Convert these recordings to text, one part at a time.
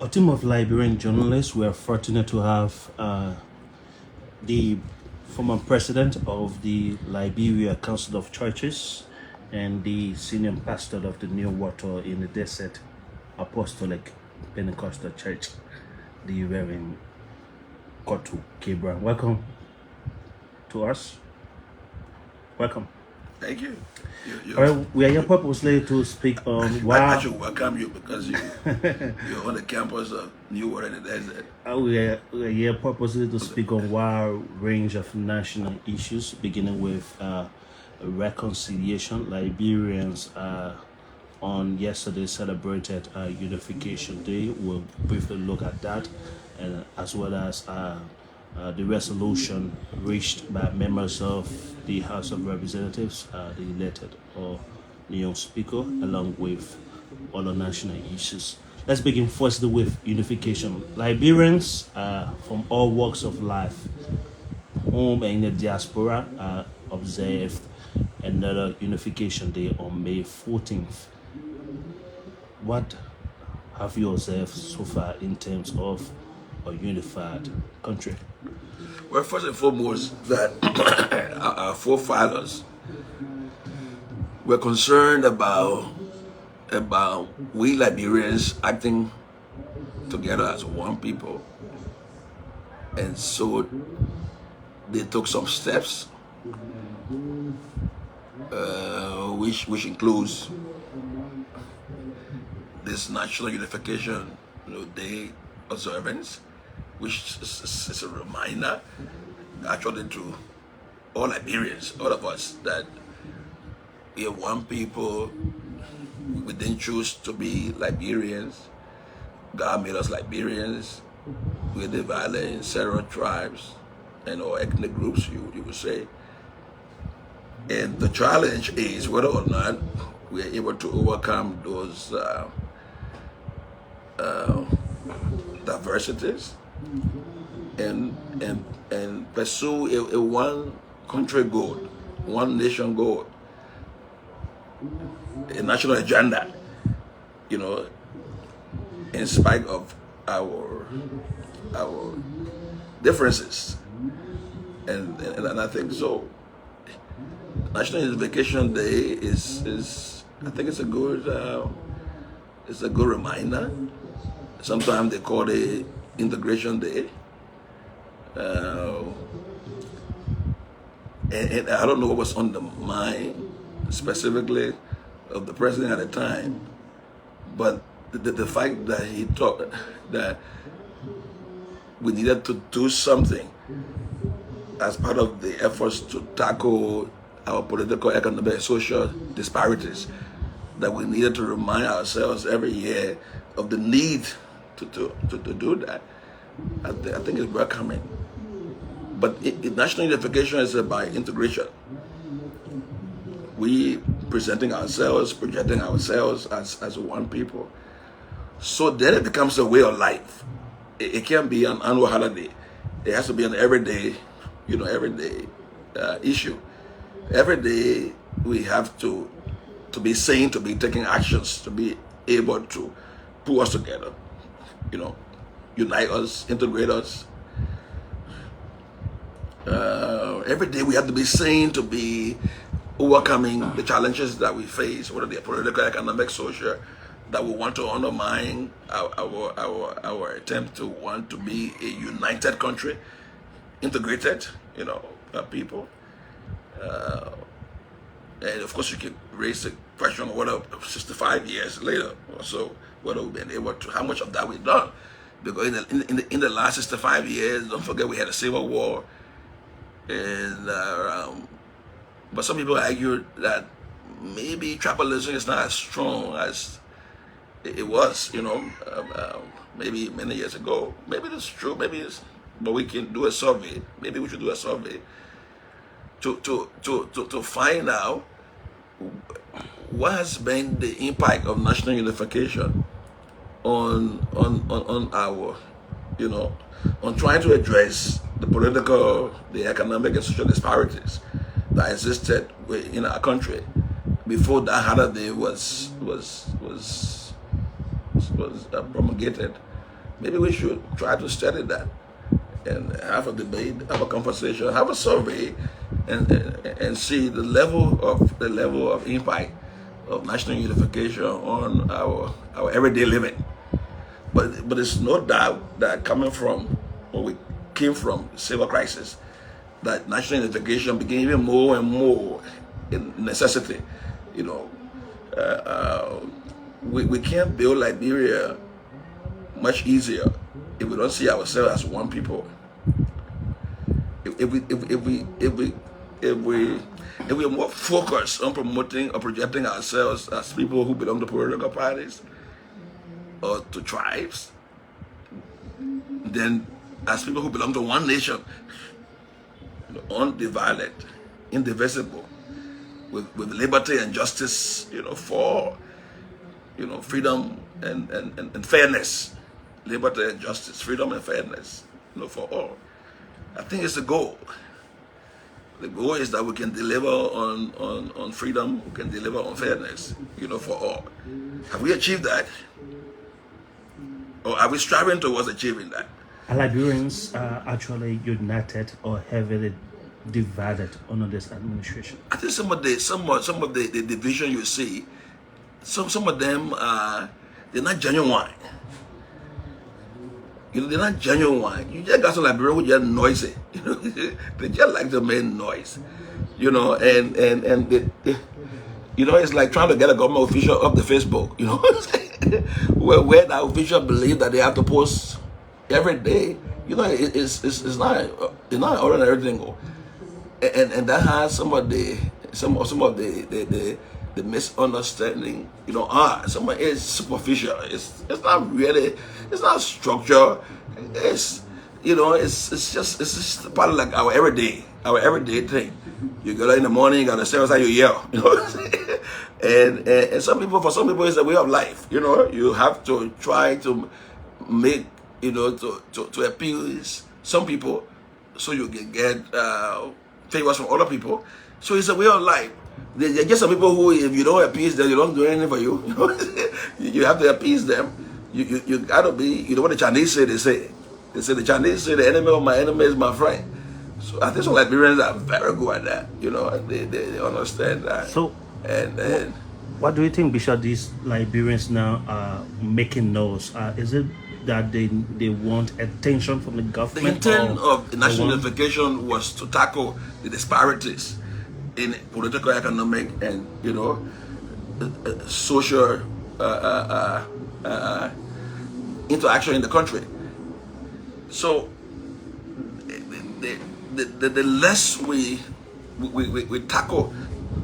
A team of Liberian journalists. We are fortunate to have the former president of the Liberia Council of Churches and the senior pastor of the New Water in the Desert Apostolic Pentecostal Church, the Reverend Kortu Brown. Welcome to us. Welcome. Thank you. All right, we are here purposely to speak on why I should welcome you because you're on the campus of New Water in the Desert. we are here purposely to speak on a wide range of national issues, beginning with reconciliation. Liberians on yesterday celebrated Unification Day. We'll briefly look at that, and as well as the resolution reached by members of the House of Representatives, the elected or new speaker, along with other national issues. Let's begin firstly with unification. Liberians from all walks of life, home and in the diaspora, observed another Unification Day on May 14th. What have you observed so far in terms of a unified country? Well, first and foremost, that our forefathers were concerned about we Liberians acting together as one people, and so they took some steps, which includes this National Unification Day observance, which is a reminder actually to all Liberians, all of us, that we are one people. We didn't choose to be Liberians. God made us Liberians. We're divided in several tribes or ethnic groups, you would say. And the challenge is whether or not we are able to overcome those diversities and pursue a one country goal, one nation goal, a national agenda, in spite of our differences. And I think so. National Unification Day is I think it's a good reminder. Sometimes they call it Integration Day. And I don't know what was on the mind specifically of the president at the time, but the fact that he thought that we needed to do something as part of the efforts to tackle our political, economic, and social disparities, that we needed to remind ourselves every year of the need to do that. I think it's welcoming. But national unification is about integration. We presenting ourselves, projecting ourselves as one people. So then it becomes a way of life. It can't be an annual holiday. It has to be an everyday, everyday issue. Every day we have to be sane, to be taking actions, to be able to pull us together, unite us, integrate us. Every day we have to be sane, to be overcoming the challenges that we face, whether they're political, economic, social, that we want to undermine our attempt to want to be a united country, integrated, people. And of course, you can raise the question of whether 65 years later or so, whether we've been able to, how much of that we've done. Because in the last 65 years, don't forget we had a civil war, and but some people argue that maybe tribalism is not as strong as it was, maybe many years ago. Maybe that's true. Maybe it's, but we can do a survey. Maybe we should do a survey to find out what has been the impact of national unification on our, on trying to address the political, the economic, and social disparities that existed in our country before that holiday was promulgated. maybe we should try to study that and have a debate, have a conversation, have a survey, and see the level of impact of national unification on our everyday living. But it's no doubt that coming from where we came from, civil crisis, that national unification became even more and more a necessity. You know, we can't build Liberia much easier if we don't see ourselves as one people. If we are more focused on promoting or projecting ourselves as people who belong to political parties or to tribes, then as people who belong to one nation, you know, undivided, indivisible, with liberty and justice, you know, for, you know, freedom and fairness, liberty and justice, freedom and fairness, you know, for all. I think it's the goal. The goal is that we can deliver on freedom, we can deliver on fairness, you know, for all. Have we achieved that? Or are we striving towards achieving that? Are Liberians actually united or heavily divided under this administration? I think some of the division you see, some of them they're not genuine. You know, they're not genuine. You just got some Liberians who just noisy. You know, they just like to make noise. You know, and they, you know, it's like trying to get a government official off the Facebook. You know, where that official believe that they have to post every day. You know, it's not ordinary thing. And that has some of the misunderstanding, you know, some of it is superficial. It's not really, it's not structure. It's, you know, it's just part of like our everyday thing. You get up in the morning, you gotta say how you yell, you know. and for some people it's a way of life. You know, you have to try to make, you know, to appease some people so you can get favors from other people. So it's a way of life. There are just some people who, if you don't appease them, you don't do anything for you. You know? You have to appease them. You gotta be, you know what the Chinese say, they say the Chinese say the enemy of my enemy is my friend. So I think some Liberians are very good at that. You know, they understand that. So and what do you think, Bishop, these Liberians now are making noise? Is it that they want attention from the government? The intent of national unification was to tackle the disparities in political, economic, and, you know, social interaction in the country. So the less we tackle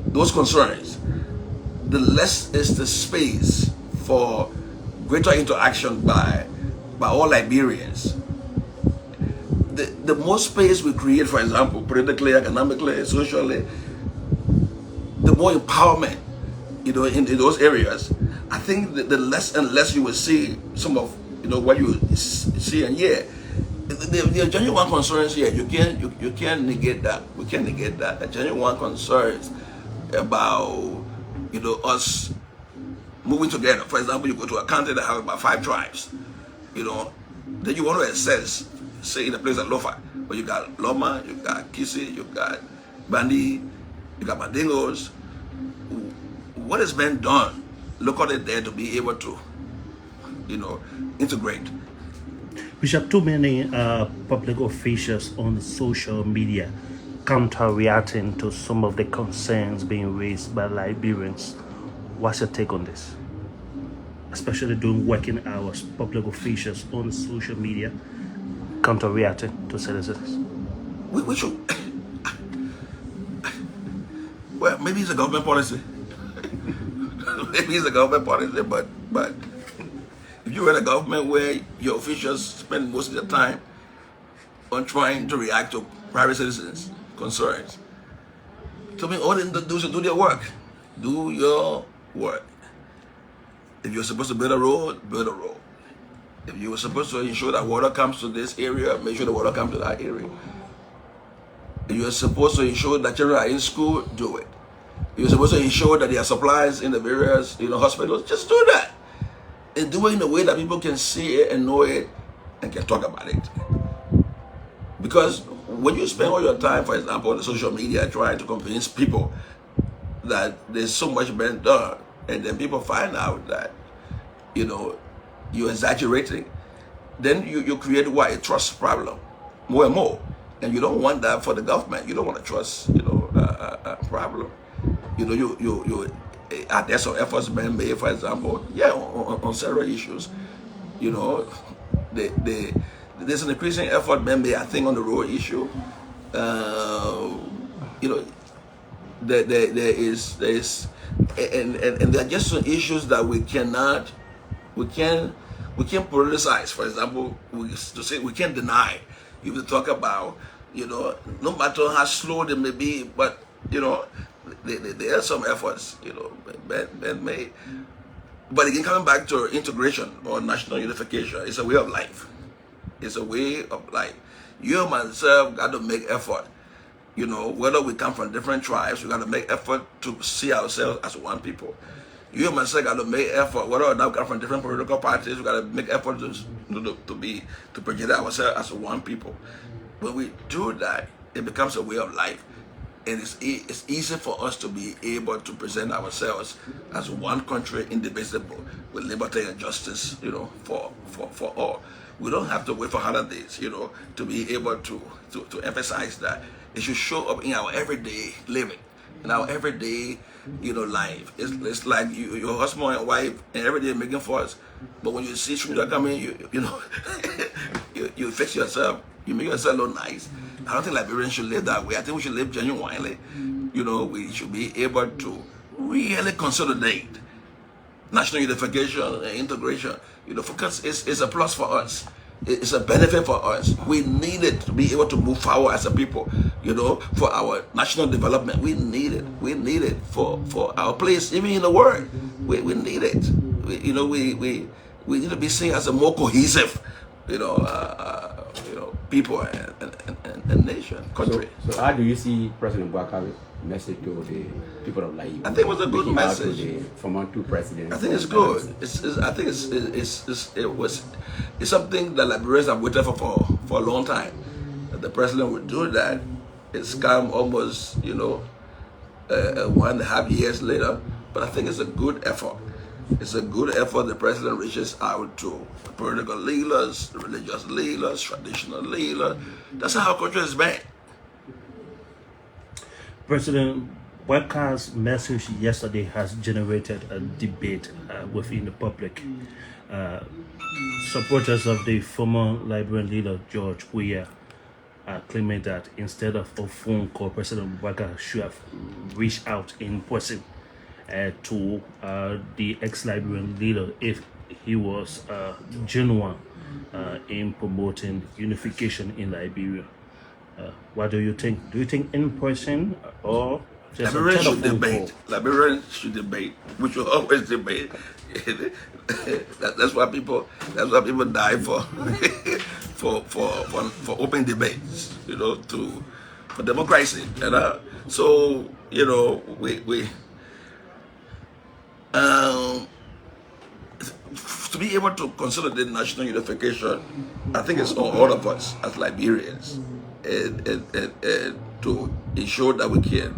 those concerns, the less is the space for greater interaction by all Liberians. The more space we create, for example, politically, economically, socially, the more empowerment, you know, in those areas. I think the less and less you will see some of, you know, what you see and hear. There are genuine concerns here. You can't negate that. We can't negate that. The genuine concerns about, you know, us moving together. For example, you go to a country that has about 5 tribes, you know, then you want to assess, say in a place like Lofa, where you got Loma, you got Kisi, you got Bandi, you got Mandingos. What has been done locally there to be able to, you know, integrate? Bishop, too many public officials on social media counter-reacting to some of the concerns being raised by Liberians. What's your take on this? Especially during working hours, public officials on social media counter-reacting to citizens. We should. Well, maybe it's a government policy. Maybe it's a government policy, but if you're in a government where your officials spend most of their time on trying to react to private citizens' concerns, to me, all they do is do their work. Do your work. If you're supposed to build a road, build a road. If you were supposed to ensure that water comes to this area, make sure the water comes to that area. If you're supposed to ensure that children are in school, do it. If you're supposed to ensure that there are supplies in the various, you know, hospitals, just do that. And do it in a way that people can see it and know it and can talk about it. Because when you spend all your time, for example, on social media trying to convince people that there's so much being done, and then people find out that, you know, you're exaggerating, then you create what? A trust problem, more and more. And you don't want that for the government. You don't want a trust, you know, problem. You know, there's some efforts being made, for example, yeah, on several issues. You know, there's an increasing effort being made, I think, on the road issue. You know, there is, and there are just some issues that we can't politicize. For example, we can't deny. You will talk about, you know, no matter how slow they may be, but, you know, there are some efforts, you know, being made. But again, coming back to integration or national unification, it's a way of life. It's a way of life. You and myself got to make effort. You know, whether we come from different tribes, we got to make effort to see ourselves as one people. You and myself got to make effort. Whether or not we come from different political parties, we got to make effort to project ourselves as one people. When we do that, it becomes a way of life. And it's easy for us to be able to present ourselves as one country, indivisible, with liberty and justice, you know, for all. We don't have to wait for holidays, you know, to be able to emphasize that. It should show up in our everyday living, in our everyday, you know, life. It's like your husband and wife and every day making fuss, but when you see stranger coming, you know, you fix yourself, you make yourself look nice. I don't think Liberians should live that way. I think we should live genuinely. You know, we should be able to really consolidate national unification and integration. You know, focus is a plus for us. It's a benefit for us. We need it to be able to move forward as a people, you know, for our national development. We need it. We need it for our place, even in the world. We need it. We need to be seen as a more cohesive, you know, people and nation, country. So how do you see President Bwaka's message to the people of Liberia? I think it was a good message from our two presidents. I think it's good. I think it's something that Liberians have waited for a long time. That the president would do that. It's come almost, you know, 1.5 years later, but I think it's a good effort. It's a good effort. The president reaches out to the political leaders, the religious leaders, traditional leaders. That's how our country is been. President Bwaka's message yesterday has generated a debate within the public. Supporters of the former Liberian leader George Weah are claiming that instead of a phone call, President Bwaka should have reached out in person to the ex-Liberian leader if he was genuine in promoting unification in Liberia. What do you think? Do you think in person or just Liberians a should debate. Liberians should debate. We should always debate. That's why people die for for open debates. You know, for democracy. And so, you know, we to be able to consolidate national unification, I think it's on all of us as Liberians, and to ensure that we can,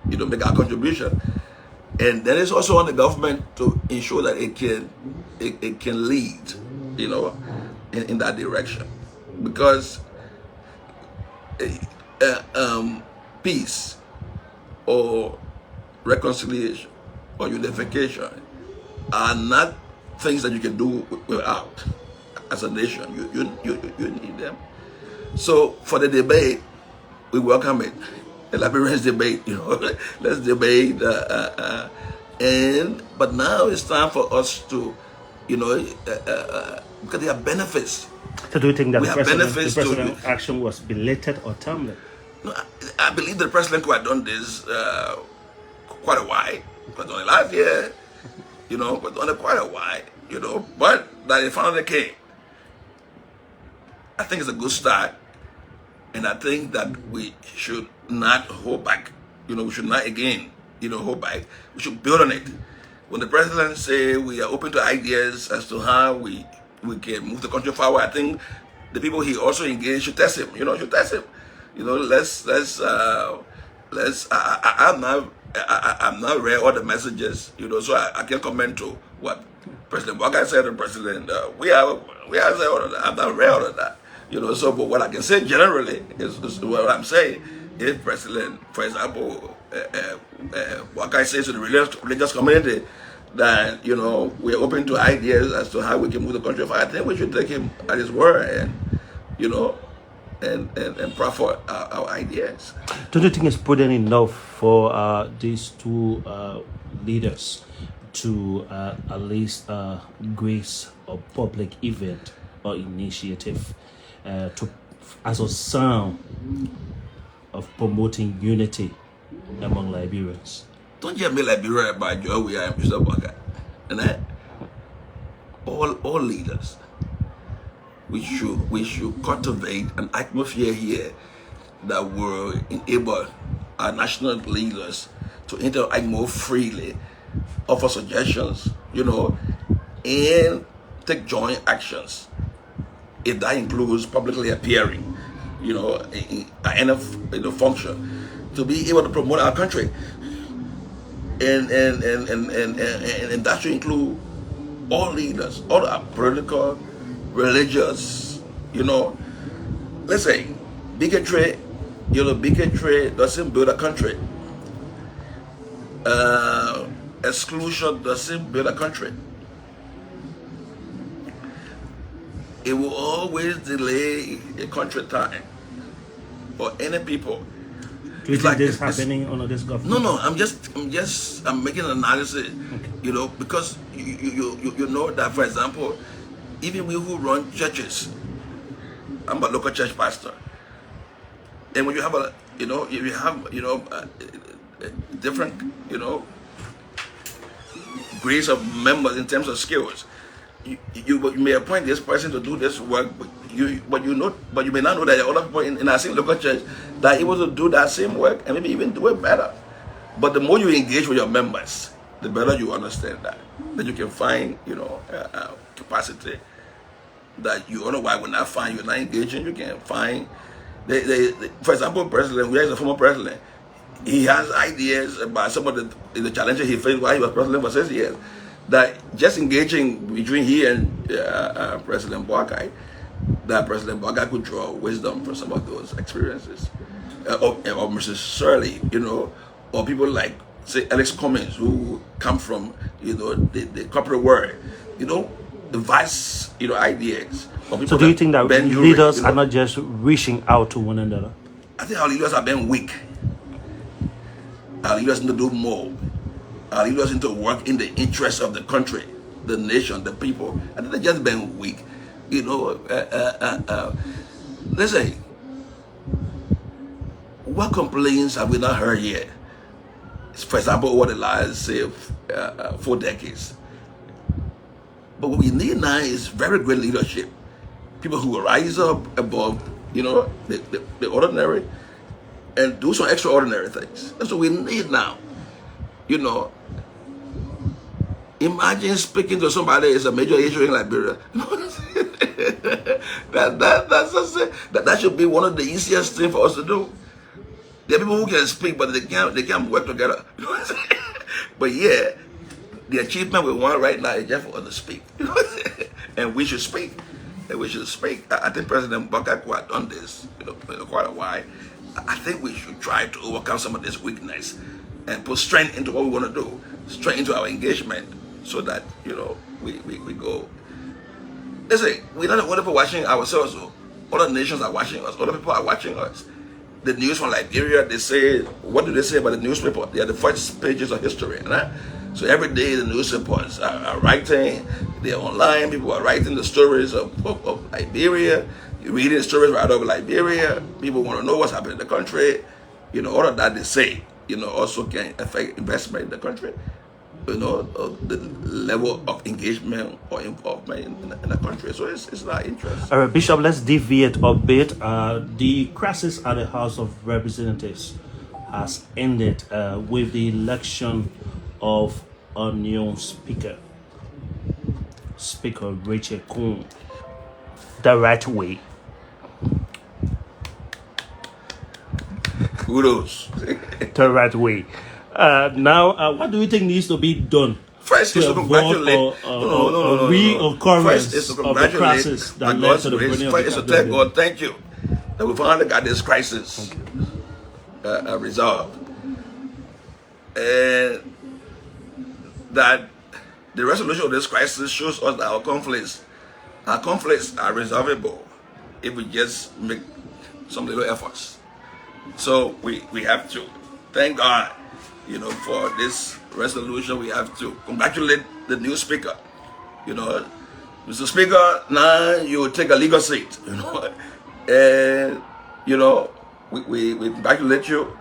you know, make our contribution. And then it's also on the government to ensure that it can lead, you know, in that direction, because peace or reconciliation or unification are not things that you can do without. As a nation, you need them. So for the debate, we welcome it. The Liberians debate, you know, let's debate. But now it's time for us to, you know, because there are benefits. So do you think that We the have benefits president's action was belated or timely? No, I believe the president could have done this quite a while. Because only last year, you know, but only quite a while, you know. But that it finally came. I think it's a good start. And I think that we should not hold back. You know, we should not again, you know, hold back. We should build on it. When the president say we are open to ideas as to how we we can move the country forward. I think the people he also engaged should test him. Should test him. I'm not read all the messages. So I can comment to what President Walker said and President. We have said all of that. I've not read all of that. So but what I can say generally is what I'm saying. If President, for example, Walker says to the religious community that we're open to ideas as to how we can move the country forward, I think we should take him at his word and proffer our ideas. Don't you think it's prudent enough for these two leaders to at least grace a public event or initiative as a sign of promoting unity among Liberians? Don't just make Liberia about Joe, we are Mr. Walker. And all leaders, we should cultivate an atmosphere here that will enable our national leaders to interact more freely, offer suggestions, and take joint actions. If that includes publicly appearing, in a function, to be able to promote our country. And that should include all leaders, all our political, religious, let's say bigotry, bigotry doesn't build a country. Exclusion doesn't build a country. It will always delay a country time for any people. Do you think this is happening under this government? No. I'm making an analysis. Okay. Because you know that, for example, even we who run churches, I'm a local church pastor, and when you have different grades of members in terms of skills, you may appoint this person to do this work, but you may not know that there are other people in our same local church that are able to do that same work and maybe even do it better. But the more you engage with your members, the better you understand that you can find capacity that you otherwise will not find. You're not engaging. You can find. For example, President, we as a former president, he has ideas about some of the challenges he faced while he was president for 6 years. That just engaging between he and President Boakai, that President Boakai could draw wisdom from some of those experiences, or Mrs. Shirley, or people like say Alex Cummings, who come from the corporate world, the vast ideas. So do you think that leaders are not just reaching out to one another? I think our leaders have been weak. Our leaders need to do more. Our leaders need to work in the interest of the country, the nation, the people. I think they've just been weak. Let's say, what complaints have we not heard yet? For example, over the last, say, 4 decades. But what we need now is very great leadership. People who will rise up above, the ordinary and do some extraordinary things. That's what we need now. Imagine speaking to somebody is a major issue in Liberia. that should be one of the easiest things for us to do. There are people who can speak, but they can't work together. But yeah, the achievement we want right now is just for us to speak. And we should speak. I think President Bakaku had done this quite a while. I think we should try to overcome some of this weakness and put strength into what we want to do, strength into our engagement, so that we go. Listen, we're not only for watching ourselves. Other nations are watching us. Other people are watching us. The news from Liberia, they say, what do they say about the newspaper? They are the first pages of history, right? So every day the newspapers are writing. They're online. People are writing the stories of Liberia. You're reading the stories right over Liberia. People want to know what's happening in the country. All of that they say, also can affect investment in the country. The level of engagement or involvement in the country. So it's not interest. All right, Bishop, let's deviate a bit. The crisis at the House of Representatives has ended with the election of a new speaker. Speaker Rachel Kuhn the right way. Kudos. The right way. Now, what do you think needs to be done? First is to congratulate. Reoccurrence First is to of the congratulate crisis that led to the burning of First the is to Capitol thank building. God, thank you, that we finally got this crisis resolved. And that the resolution of this crisis shows us that our conflicts are resolvable if we just make some little efforts. So we have to thank God, for this resolution. We have to congratulate the new speaker. Mr. Speaker, now you will take a legal seat, and we congratulate you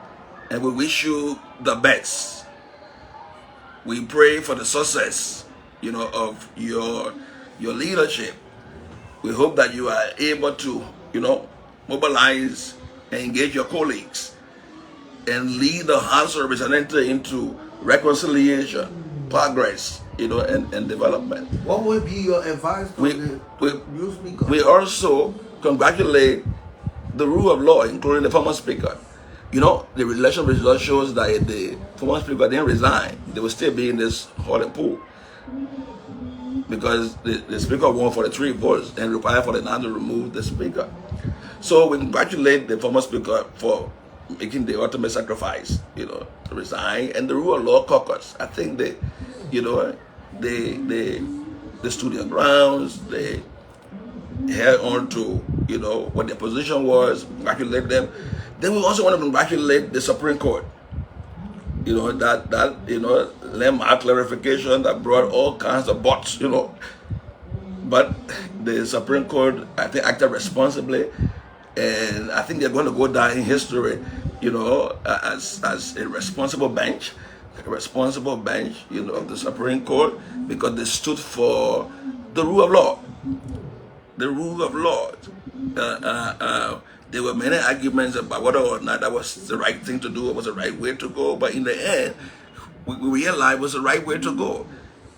and we wish you the best. We pray for the success, of your leadership. We hope that you are able to, mobilize and engage your colleagues and lead the House of Representatives into reconciliation, progress, and development. What would be your advice to the new speaker? We also congratulate the rule of law, including the former speaker. The election result shows that if the former speaker didn't resign, they would still be in this hot and pool, because the speaker won for the 3 votes and required for the now to remove the speaker. So we congratulate the former speaker for making the ultimate sacrifice, to resign. And the rule of law caucus, I think they stood their grounds. They held on to what their position was. Congratulate them. Then we also want to congratulate the Supreme Court. That landmark clarification that brought all kinds of buts. But the Supreme Court, I think, acted responsibly, and I think they're going to go down in history, as a responsible bench of the Supreme Court, because they stood for the rule of law. The rule of law. There were many arguments about whether or not that was the right thing to do, or was the right way to go, but in the end, we realized it was the right way to go.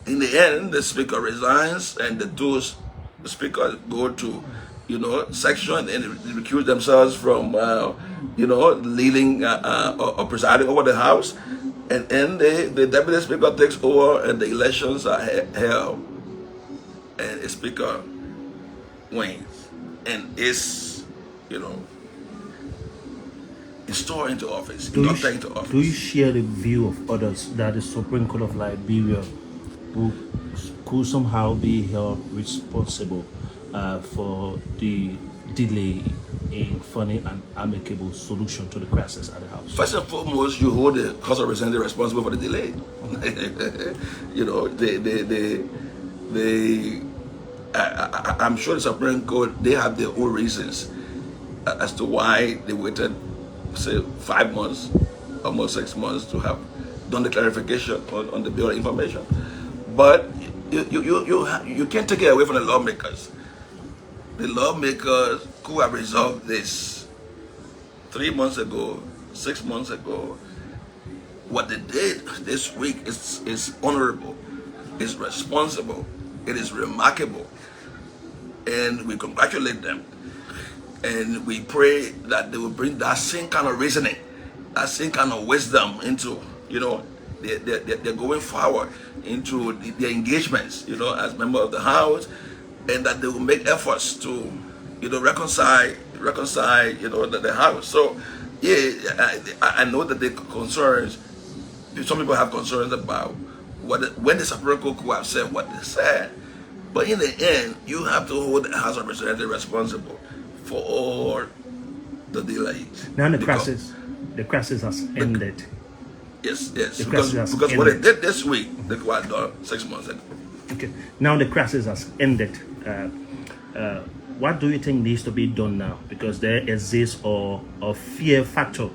In the end, the speaker resigns, and the two speakers go to, section, and recuse themselves from, leading or presiding over the House, and then the deputy speaker takes over, and the elections are held, and the speaker wins, and is, installed into office, inducted into office. Do you share the view of others that the Supreme Court of Liberia could somehow be held responsible for the delay in finding an amicable solution to the crisis at the House? First and foremost, you hold the House of Representatives responsible for the delay. I'm sure the Supreme Court, they have their own reasons as to why they waited, say, 5 months, almost 6 months, to have done the clarification on the bill of information. But you can't take it away from the lawmakers. The lawmakers who have resolved this 3 months ago, 6 months ago, what they did this week is honorable, is responsible, it is remarkable, and we congratulate them. And we pray that they will bring that same kind of reasoning, that same kind of wisdom into, they're going forward into their engagements, as member of the House, and that they will make efforts to, reconcile, the House. So, yeah, I know that the concerns, some people have concerns about when the Supreme Court could have said what they said, but in the end, you have to hold the House of Representatives responsible for all the delays. Now the crisis has ended. Yes, because what they did this week, they could have done 6 months ago. Okay, now the crisis has ended. What do you think needs to be done now? Because there exists a fear factor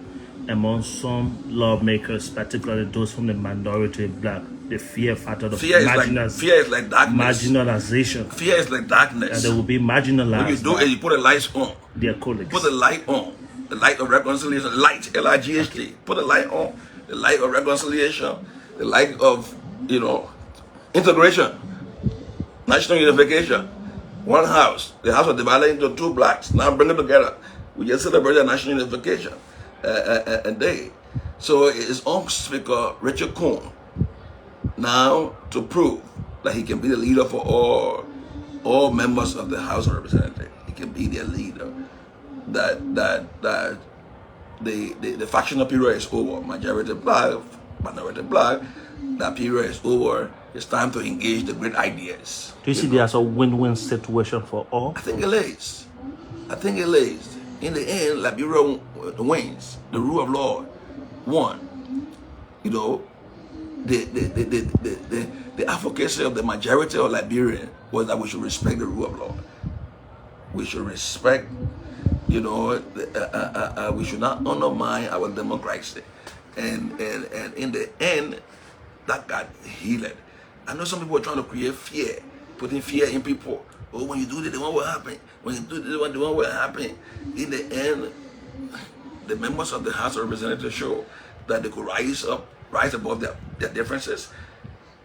among some lawmakers, particularly those from the minority black. The fear factor of fear is like darkness. Marginalization. Fear is like darkness. And they will be marginalized. What you do is you put the lights on. Their colleagues. Put the light on. The light of reconciliation. Light. L-I-G-H-T. Okay. Put the light on. The light of reconciliation. The light of, integration. National unification. One house. The house was divided into 2 blocks. Now bring them together. We just celebrated national unification day. So it's on Speaker Richard Coon now to prove that he can be the leader for all members of the House of Representatives. He can be their leader. That the factional period is over. Majority black, minority black. That period is over. It's time to engage the great ideas. Do you see there's a win-win situation for all? I think it is. In the end, Liberia wins. The rule of law won. You know, the advocacy of the majority of Liberians was that we should respect the rule of law. We should respect, you know, we should not undermine our democracy. And in the end, that got healed. I know some people are trying to create fear, putting fear in people. Oh, when you do this, what will happen? When you do this, what will happen? In the end, the members of the House of Representatives show that they could rise above their differences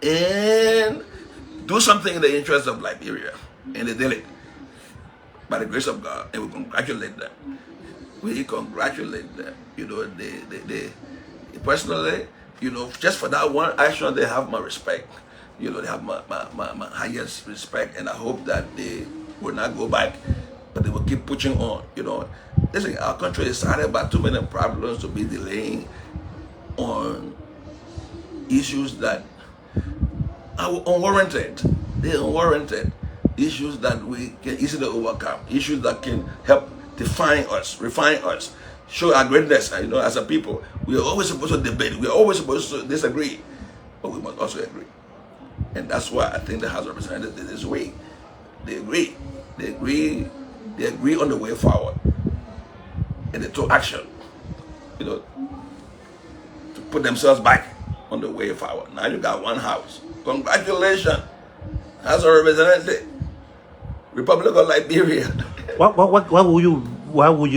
and do something in the interest of Liberia. And they did it by the grace of God, and we congratulate them. You know, they personally, you know, just for that one action, they have my respect. You know, they have my highest respect, and I hope that they will not go back, but they will keep pushing on. You know, listen, our country is surrounded by too many problems to be delaying on issues that are unwarranted. They're unwarranted. Issues that we can easily overcome. Issues that can help define us, refine us, show our greatness. You know, as a people, we are always supposed to debate. We are always supposed to disagree, but we must also agree. And that's why I think the House of Representatives did this way. They agree. They agree on the way forward. And they took action, you know, to put themselves back on the way forward. Now you got one house. Congratulations, House of Representatives, Republic of Liberia. Why would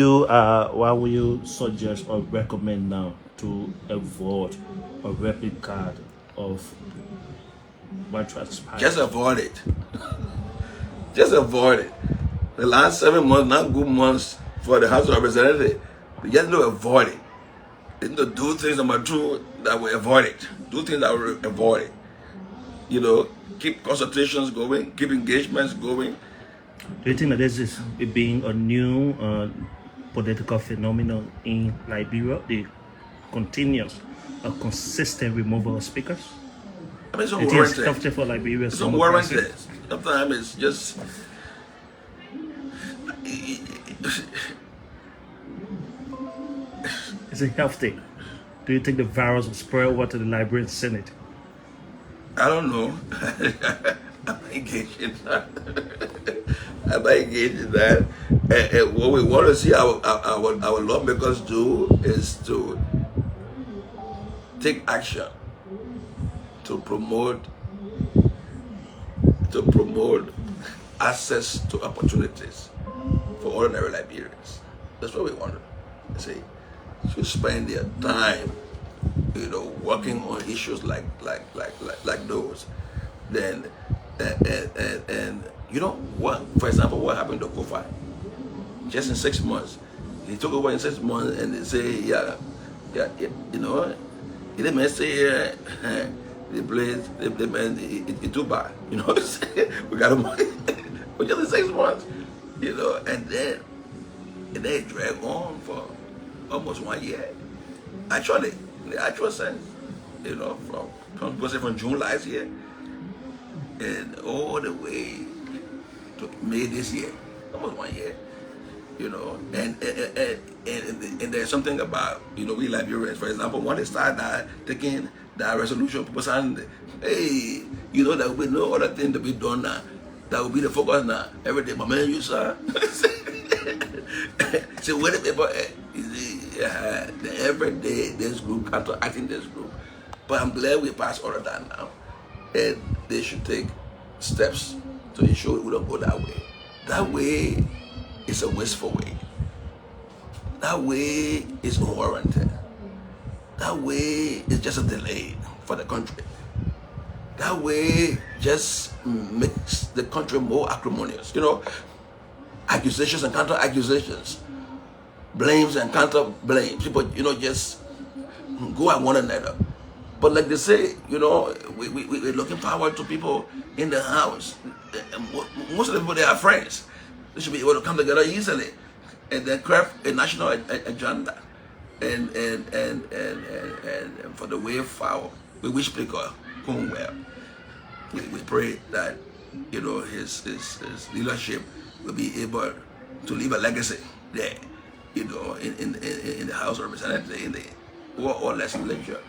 you suggest or recommend now to avoid a replica of what transpired? Just avoid it. Just avoid it. The last 7 months, not good months for the House of Representatives. We just need to avoid it. We need to do things, number 2, that we avoid it. Do things that we avoid it. You know, keep consultations going, keep engagements going. Do you think that this is being a new political phenomenon in Liberia, the continuous, consistent removal of speakers? I mean, it's It is tough for Liberia. It's unwarranted. Sometimes it's just... Is it healthy? Do you think the virus will spread over to the Liberian Senate? I don't know. I'm not engaged in that. I'm not engaged in that. And what we want to see our lawmakers do is to take action to promote access to opportunities for ordinary Liberians. That's what we want to say. To spend their time, you know, working on issues like those. Then and you know what? For example, what happened to Kofi? Just in 6 months, he took over in 6 months, and they say, yeah, you know, he didn't say the place, the man, it too bad, you know. We got him, but just in 6 months, you know, and then it dragged on for almost 1 year. Actually, in the actual sense, you know, from June last year and all the way to May this year, almost 1 year, you know. And there's something about, you know, we Liberians, for example, when they start taking that resolution, people saying, hey, you know, there will be no other thing to be done now. That will be the focus now. Every day, my man, you sir. So where the people every day this group counteracting this group. But I'm glad we passed all of that now. And they should take steps to ensure we don't go that way. That way is a wasteful way. That way is unwarranted. That way is just a delay for the country. That way just makes the country more acrimonious. You know, accusations and counter accusations, blames and counter blames. People, you know, just go at one another. But like they say, you know, we're looking forward to people in the house. Most of the people, they are friends. They should be able to come together easily and then craft a national agenda and for the way forward. We wish people home well. We pray that, you know, his leadership will be able to leave a legacy there, you know, in the House of Representatives, in the or legislature.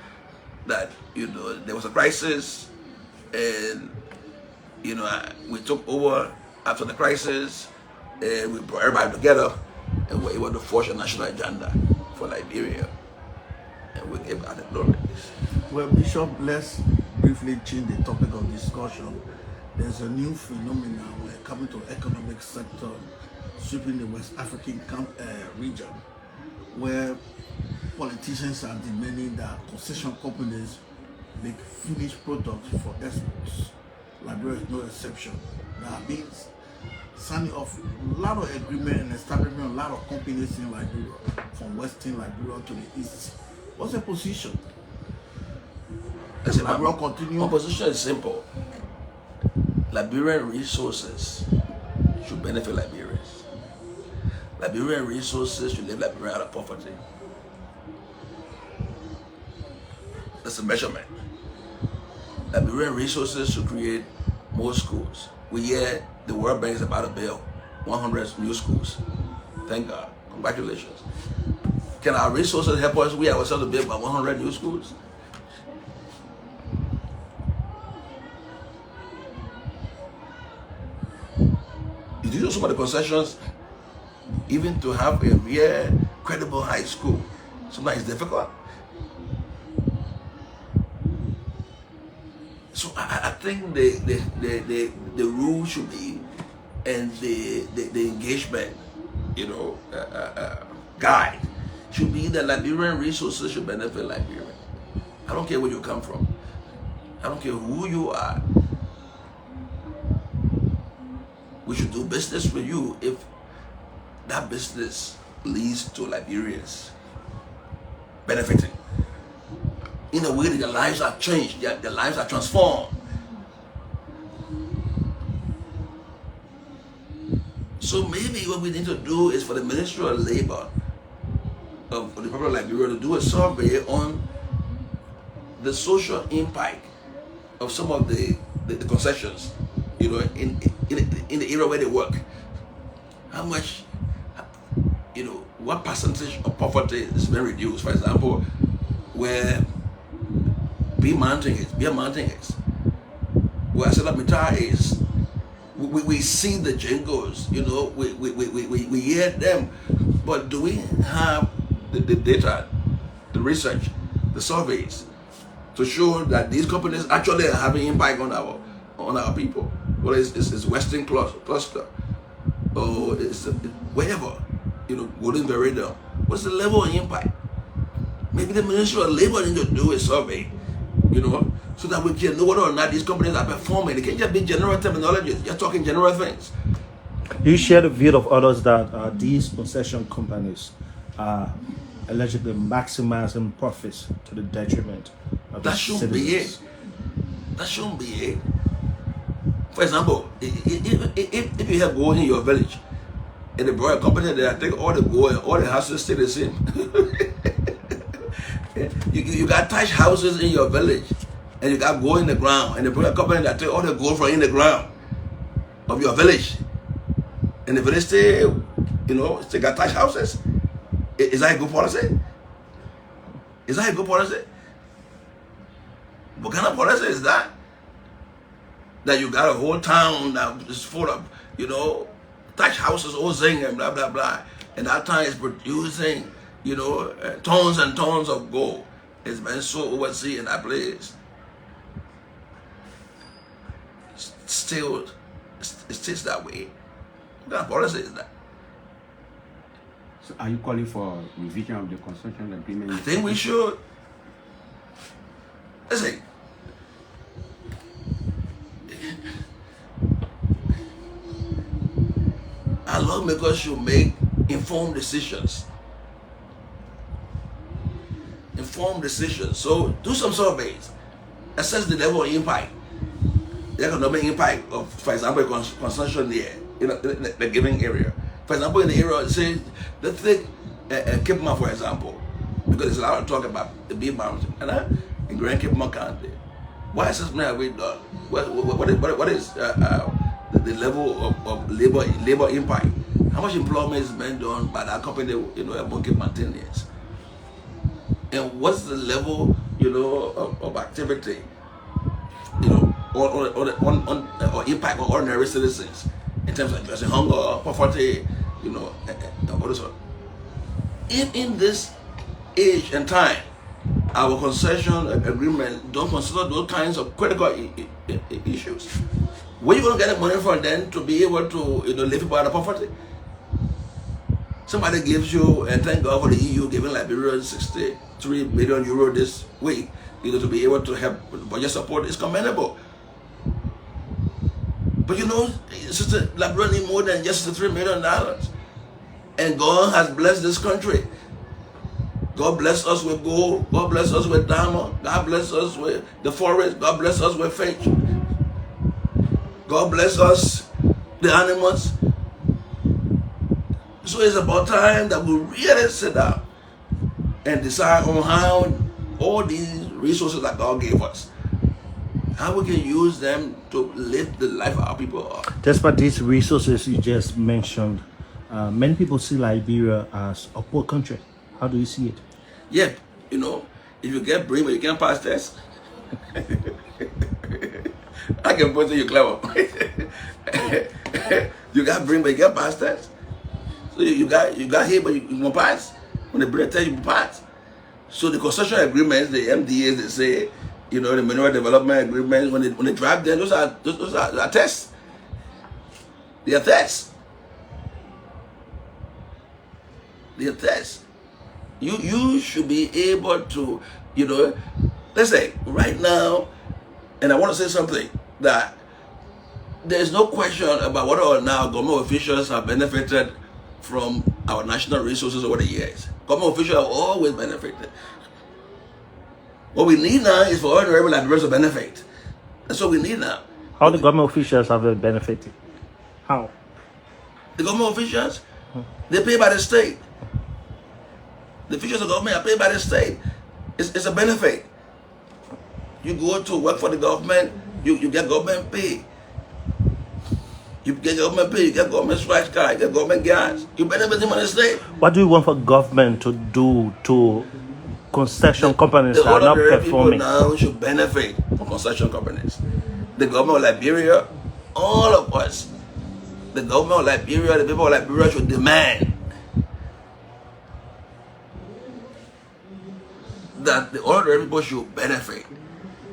That, you know, there was a crisis, and, you know, we took over after the crisis, and we brought everybody together, and we were able to forge a national agenda for Liberia, and we gave God the glory. Well, Bishop, let's briefly change the topic of discussion. There's a new phenomenon when it comes to economic sector sweeping the West African region, where politicians are demanding that concession companies make finished products for exports. Liberia is no exception. That means signing off a lot of agreement and establishing a lot of companies in Liberia, from Western Liberia to the East. What's the position? Liberia continue? My position is simple. Liberian resources should benefit Liberians. Liberian resources should leave Liberia out of poverty. That's a measurement. Liberian resources should create more schools. We hear the World Bank is about to build 100 new schools. Thank God. Congratulations. Can our resources help us, we ourselves, to build about 100 new schools? You do some of the concessions, even to have a real credible high school, sometimes it's difficult. So I think the rule should be, and the engagement, you know, guide should be that Liberian resources should benefit Liberia. I don't care where you come from. I don't care who you are. We should do business with you if that business leads to Liberians benefiting. In a way that their lives are changed, their lives are transformed. So maybe what we need to do is for the Ministry of Labor of the Republic of Liberia to do a survey on the social impact of some of the concessions, you know, in the area where they work. How much, you know, what percentage of poverty is being reduced? For example, where beer mountain is, where Salamita is, we see the jingles, you know, we hear them, but do we have the data, the research, the surveys to show that these companies actually are having impact on our people? Well, it's Western cluster, or it's wherever, you know, Golden Vereda. What's the level of impact? Maybe the Ministry of Labor needs to do a survey, you know, so that we can know whether or not these companies are performing. It can't just be general terminology. You're talking general things. You share the view of others that these concession companies are allegedly maximizing profits to the detriment of the citizens. That shouldn't be it. That shouldn't be it. For example, if you have gold in your village, and the broad company that take all the gold and all the houses stay the same. you got thatched houses in your village, and you got gold in the ground, and the broad company that take all the gold from in the ground of your village, and the village still, you know, still got thatched houses. Is that a good policy? Is that a good policy? What kind of policy is that? That you got a whole town that is full of, you know, thatched houses, all zing and blah, blah, blah. And that town is producing, you know, tons and tons of gold. It's been so overseas in that place. Still, it stays that way. What kind of policy is that? So are you calling for revision of the concession agreement? I think we should. Listen, our lawmakers should make informed decisions. Informed decisions. So do some surveys, assess the level of impact, the economic impact of, for example, construction there in a given area. For example, in the area, say, let's take Cape Mount, for example, because there's a lot of talk about the Big Mountain, and in Grand Cape Mount County. Why assessment have we done? What is the level of labor impact? How much employment is being done by that company, among Cape Mountaineers? And what's the level, of activity, or impact on ordinary citizens in terms of addressing hunger, poverty, and all this. If in this age and time, our concession agreement don't consider those kinds of critical issues, where you going to get the money from then to be able to lift people out of poverty? Somebody gives you, and thank God for the EU giving Liberia 63 million euro this week, to be able to help budget support is commendable. But Sister, Liberia need more than just $3 million. And God has blessed this country. God bless us with gold. God bless us with diamond. God bless us with the forest. God bless us with fish. God bless us, the animals. So it's about time that we really sit down and decide on how all these resources that God gave us, how we can use them to live the life of our people up. Despite these resources you just mentioned, many people see Liberia as a poor country. How do you see it? Yeah, if you get brain, but you can't pass tests. I can put you clever. You got brain, but you can't pass tests. So you got here, but you won't pass. When the brain test, you won't pass. So the concession agreements, the MDAs, they say, the mineral development agreements, when they drive them, those are tests. They are tests. They are tests. You should be able to, let's say right now, and I want to say something, that there's no question about whether or not government officials have benefited from our national resources over the years. Government officials have always benefited. What we need now is for ordinary Liberians to benefit. That's what we need now. How the government officials have benefited? How? The government officials, they pay by the state. The officials of government are paid by the state. It's a benefit. You go to work for the government, you get government pay. You get government pay, you get government scratch card, you get government gas. You benefit from the state. What do you want for government to do to concession companies that are not performing? People now should benefit from concession companies. The government of Liberia, all of us, the government of Liberia, the people of Liberia should demand that the ordinary people should benefit.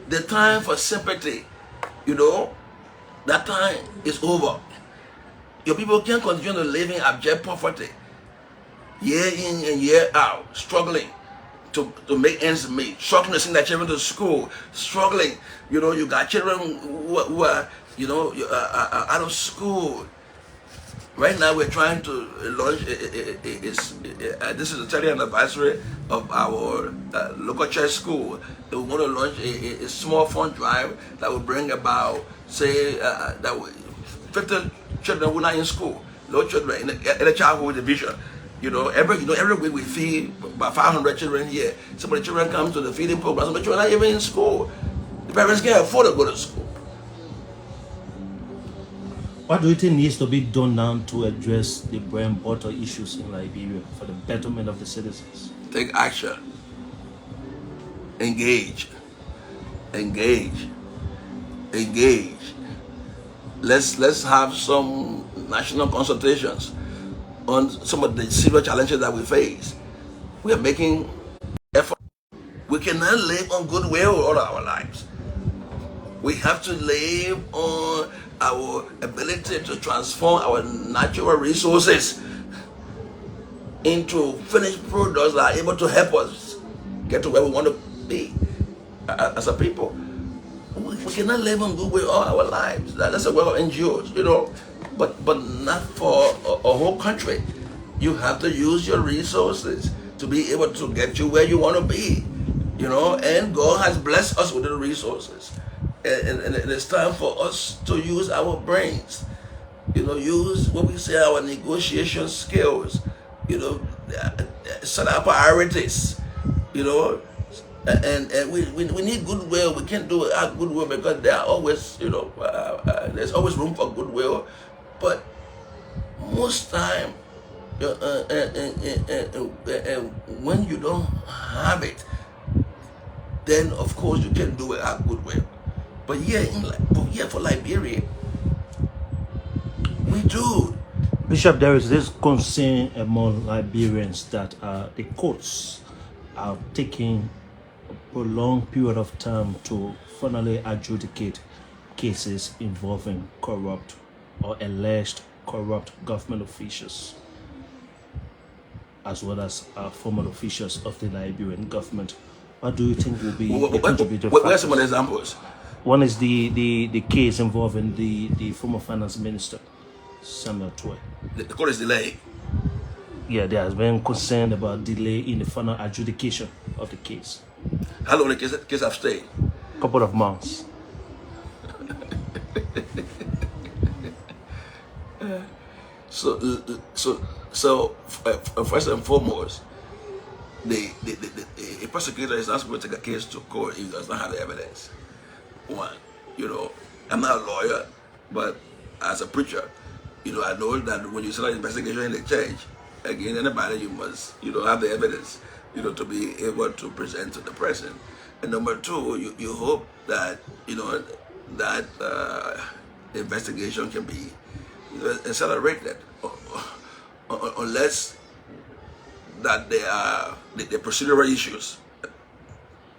The time for sympathy, that time is over. Your people can't continue to live in abject poverty, year in and year out, struggling to make ends meet, struggling to send their children to school, struggling. You got children who are, out of school. Right now, we're trying to launch. This is the 30th anniversary of our local church school. We want to launch a small fund drive that will bring about, say, 50 children who are not in school, low children in the childhood division. Every week we feed about 500 children here. Some of the children come to the feeding program. Some of the children are not even in school. The parents can't afford to go to school. What do you think needs to be done now to address the bread and butter issues in Liberia for the betterment of the citizens? Take action. Engage. Let's have some national consultations on some of the serious challenges that we face. We are making effort. We cannot live on goodwill all our lives. We have to live on our ability to transform our natural resources into finished products that are able to help us get to where we want to be as a people. We cannot live on goodwill all our lives. That's the work of NGOs. but not for a whole country. You have to use your resources to be able to get you where you want to be, you know. And God has blessed us with the resources, and it's time for us to use our brains, you know, use what we say, our negotiation skills, you know, set our priorities, you know. And we need goodwill. We can't do it out goodwill because there are always, you know, there's always room for goodwill, but most time, when you don't have it, then of course you can do it out goodwill. But for Liberia, we do. Bishop, there is this concern among Liberians that the courts are taking a prolonged period of time to finally adjudicate cases involving corrupt or alleged corrupt government officials, as well as former officials of the Liberian government. What do you think will be the contributing What are factors? some of the examples? One is the case involving the former finance minister, Samuel Toy. The court is delayed. Yeah, there has been concern about delay in the final adjudication of the case. How long the case have stayed? Couple of months. So first and foremost, the prosecutor is not supposed to take a case to court if he does not have the evidence. One, you know, I'm not a lawyer, but as a preacher, you know, I know that when you start an investigation in the church, again, anybody, you must, you know, have the evidence, you know, to be able to present to the person. And number two, you hope that, you know, that the investigation can be, you know, accelerated, unless that there are the procedural issues.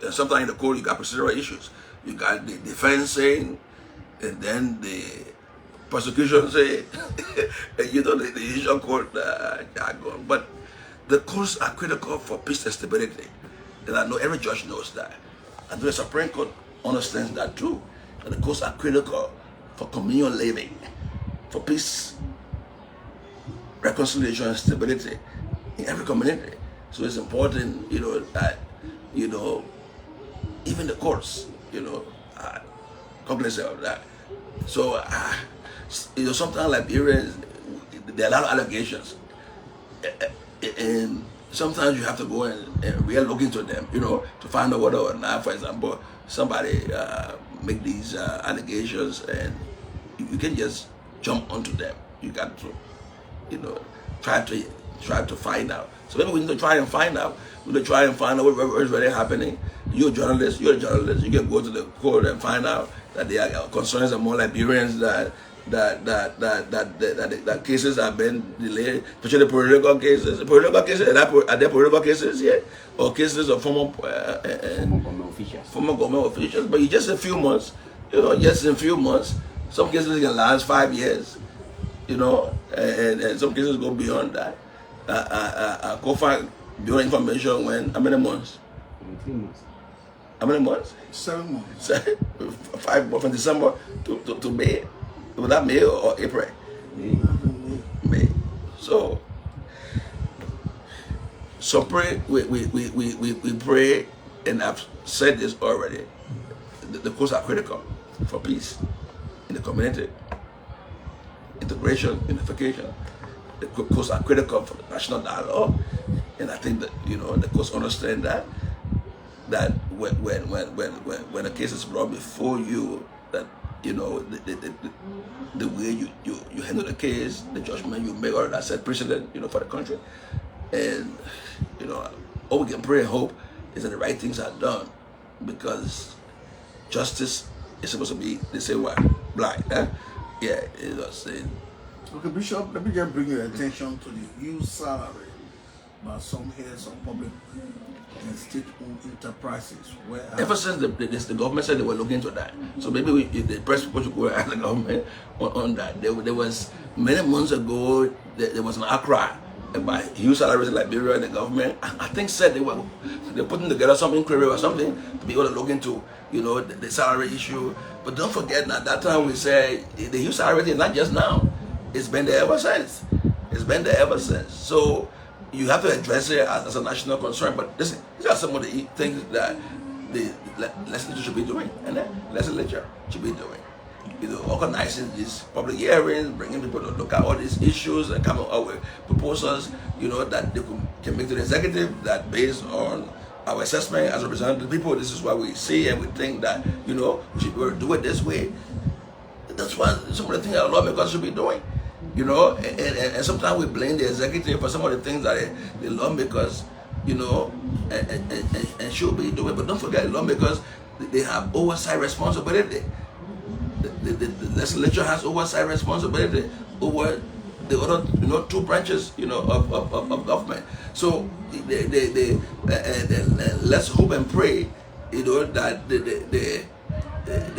And sometimes in the court you got procedural issues. You got the defense saying, and then the prosecution say, and you know, the usual court jargon. But the courts are critical for peace and stability, and I know every judge knows that. And the Supreme Court understands that too. And the courts are critical for communal living, for peace, reconciliation, and stability in every community. So it's important, you know, that, you know, even the courts, you know, are cognizant of that. So, you know, sometimes Liberians, there are a lot of allegations, and sometimes you have to go and really look into them, you know, to find out whether or not, for example, somebody make these allegations, and you can just jump onto them. You got to, you know, try to find out. So maybe we need to try and find out. We need to try and find out what is really happening. You're a journalist. You can go to the court and find out that there are concerns among Liberians that cases have been delayed, especially political cases. Political cases, are there political cases yet? Or cases of former government officials? But just a few months, you know, just in a few months. Some cases can last 5 years, you know, and some cases go beyond that. Go find beyond information when, how many months? 3 months. How many months? 7 months. 5 months from December to May. Was that May or April? May. So pray. We pray, and I've said this already. The courts are critical for peace in the community, integration, unification. The courts are critical for the national dialogue, and I think that, you know, the courts understand that when a case is brought before you, that, you know, the way you handle the case, the judgment you make, or that set precedent, you know, for the country. And, you know, all we can pray and hope is that the right things are done, because justice is supposed to be, they say what? Black, eh? Yeah, it was. Okay, Bishop, let me just bring your attention to the huge salary by some heads of public and state-owned enterprises. Where ever since the government said they were looking into that, so maybe the press people should go ask the government on that. There was many months ago, there was an outcry about huge salaries in Liberia, and the government, I think, said they're putting together some inquiry or something to be able to look into, you know, the salary issue. But don't forget, at that time we said the huge salary is not just now. It's been there ever since. It's been there ever since. So you have to address it as a national concern. But listen, these are some of the things that the legislature should be doing, and the legislature should be doing. You know, organizing these public hearings, bringing people to look at all these issues and coming up with proposals, you know, that they can make to the executive that based on our assessment as representative people, this is what we see and we think that, you know, we should be able to do it this way. That's what some of the things that lawmakers should be doing. You know, and sometimes we blame the executive for some of the things that the lawmakers, you know, and should be doing. But don't forget, the lawmakers, they have oversight responsibility. The legislature has oversight responsibility over the other, you know, two branches, you know, of government. So let's hope and pray, you know, that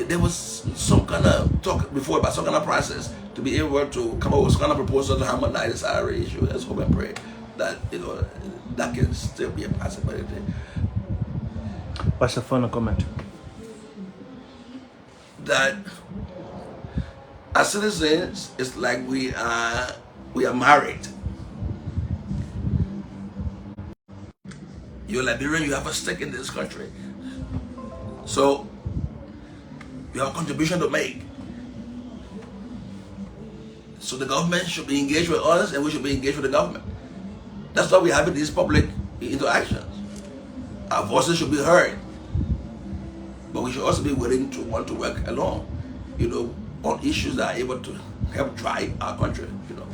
there was some kind of talk before about some kind of process to be able to come up with some kind of proposal to harmonize the salary issue. Let's hope and pray that, you know, that can still be a possibility. What's the final comment? That as citizens, it's like we are married. You're Liberian, you have a stake in this country. So you have a contribution to make. So the government should be engaged with us and we should be engaged with the government. That's why we have these public interactions. Our voices should be heard. But we should also be willing to want to work along, you know, on issues that are able to help drive our country, you know,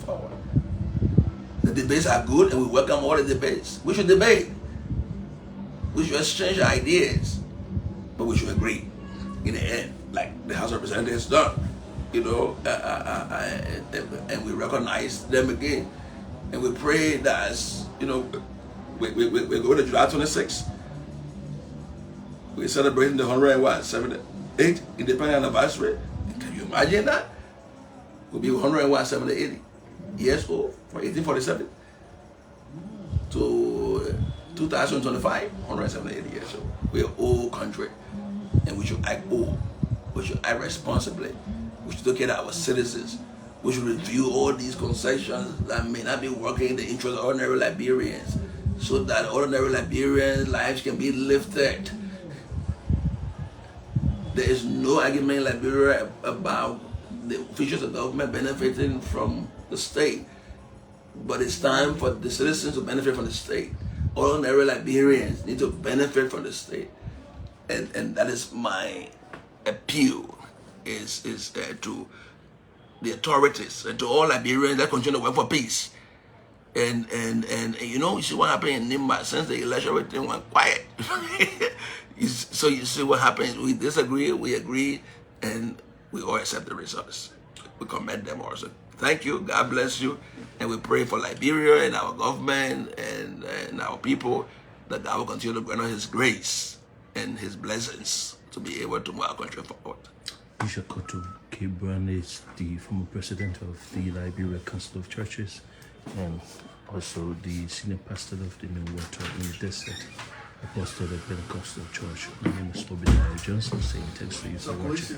forward. The debates are good and we welcome all the debates. We should debate. We should exchange ideas. But we should agree in the end, like the House of Representatives done, you know, and we recognize them again. And we pray that, as, you know, we're going to July 26th. We're celebrating the 178th independent anniversary. Can you imagine that? We'll be 178 years old from 1847 to 2025, 178 years old. We're an old country, and we should act old. We should act responsibly. We should take care of our citizens. We should review all these concessions that may not be working in the interest of ordinary Liberians, so that ordinary Liberians' lives can be lifted. There is no argument in Liberia about the officials of government benefiting from the state, but it's time for the citizens to benefit from the state. Ordinary Liberians need to benefit from the state, and that is my appeal is to the authorities and to all Liberians that continue to work for peace. And you know, you see what happened in Nimba since the election, everything went quiet. So you see what happens. We disagree, we agree, and we all accept the results. We commend them also. Thank you. God bless you. And we pray for Liberia and our government and our people, that God will continue to grant us His grace and His blessings to be able to move our country forward. Bishop Kortu Brown is the former president of the Liberia Council of Churches and also the senior pastor of the New Water in the Desert Apostle of the Pentecostal Church. My name is Bobby Johnson, saying thanks to you for watching.